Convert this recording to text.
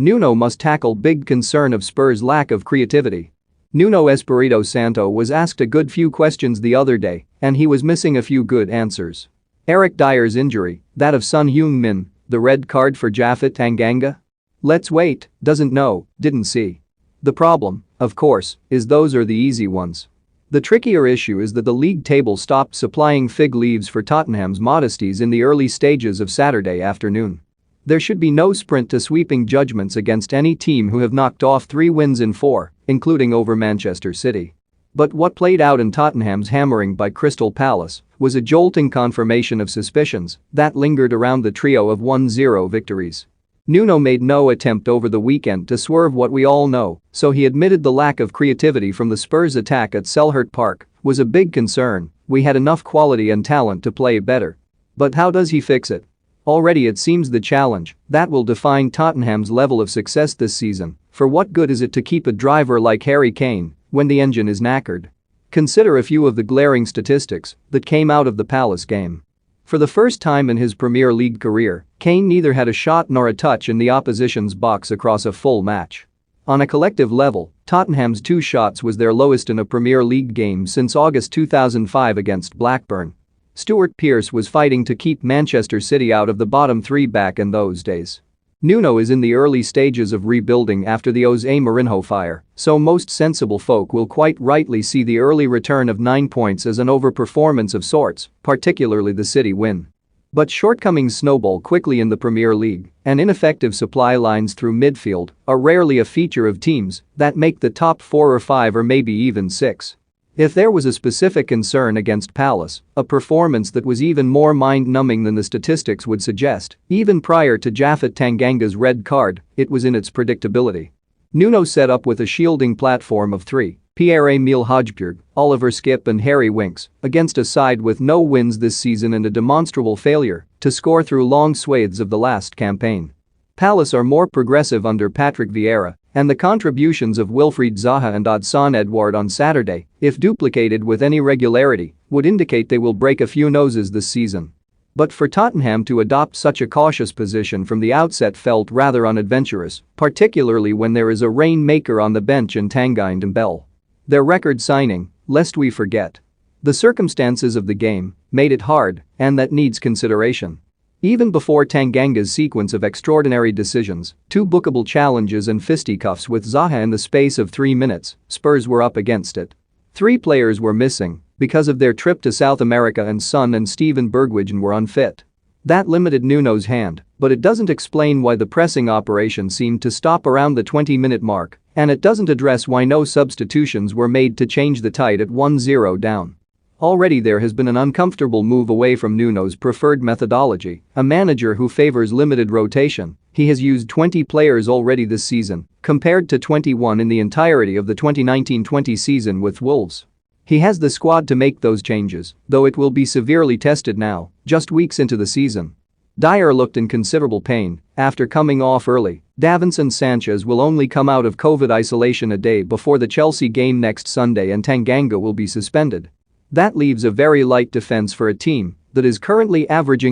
Nuno must tackle big concern of Spurs' lack of creativity. Nuno Espirito Santo was asked a good few questions the other day, and he was missing a few good answers. Eric Dyer's injury, that of Son Heung-min, the red card for Japhet Tanganga? Let's wait, doesn't know, didn't see. The problem, of course, is those are the easy ones. The trickier issue is that the league table stopped supplying fig leaves for Tottenham's modesties in the early stages of Saturday afternoon. There should be no sprint to sweeping judgments against any team who have knocked off 3 wins in 4, including over Manchester City. But what played out in Tottenham's hammering by Crystal Palace was a jolting confirmation of suspicions that lingered around the trio of 1-0 victories. Nuno made no attempt over the weekend to swerve what we all know, so he admitted the lack of creativity from the Spurs attack at Selhurst Park was a big concern. We had enough quality and talent to play better. But how does he fix it? Already it seems the challenge that will define Tottenham's level of success this season. For what good is it to keep a driver like Harry Kane when the engine is knackered? Consider a few of the glaring statistics that came out of the Palace game. For the first time in his Premier League career, Kane neither had a shot nor a touch in the opposition's box across a full match. On a collective level, Tottenham's 2 shots was their lowest in a Premier League game since August 2005 against Blackburn. Stuart Pearce was fighting to keep Manchester City out of the bottom 3 back in those days. Nuno is in the early stages of rebuilding after the Jose Mourinho fire, so most sensible folk will quite rightly see the early return of 9 points as an overperformance of sorts, particularly the City win. But shortcomings snowball quickly in the Premier League, and ineffective supply lines through midfield are rarely a feature of teams that make the top 4 or 5 or maybe even 6. If there was a specific concern against Palace, a performance that was even more mind-numbing than the statistics would suggest, even prior to Japhet Tanganga's red card, it was in its predictability. Nuno set up with a shielding platform of 3, Pierre-Emile Højbjerg, Oliver Skipp and Harry Winks, against a side with no wins this season and a demonstrable failure to score through long swathes of the last campaign. Palace are more progressive under Patrick Vieira, and the contributions of Wilfried Zaha and Odsonne Edouard on Saturday, if duplicated with any regularity, would indicate they will break a few noses this season. But for Tottenham to adopt such a cautious position from the outset felt rather unadventurous, particularly when there is a rainmaker on the bench in Tanguy Ndombele. Their record signing, lest we forget. The circumstances of the game made it hard, and that needs consideration. Even before Tanganga's sequence of extraordinary decisions, 2 bookable challenges and fisticuffs with Zaha in the space of 3 minutes, Spurs were up against it. 3 players were missing because of their trip to South America and Son and Steven Bergwijn were unfit. That limited Nuno's hand, but it doesn't explain why the pressing operation seemed to stop around the 20-minute mark, and it doesn't address why no substitutions were made to change the tide at 1-0 down. Already there has been an uncomfortable move away from Nuno's preferred methodology, a manager who favors limited rotation. He has used 20 players already this season, compared to 21 in the entirety of the 2019-20 season with Wolves. He has the squad to make those changes, though it will be severely tested now, just weeks into the season. Dyer looked in considerable pain after coming off early. Davinson Sanchez will only come out of COVID isolation a day before the Chelsea game next Sunday and Tanganga will be suspended. That leaves a very light defense for a team that is currently averaging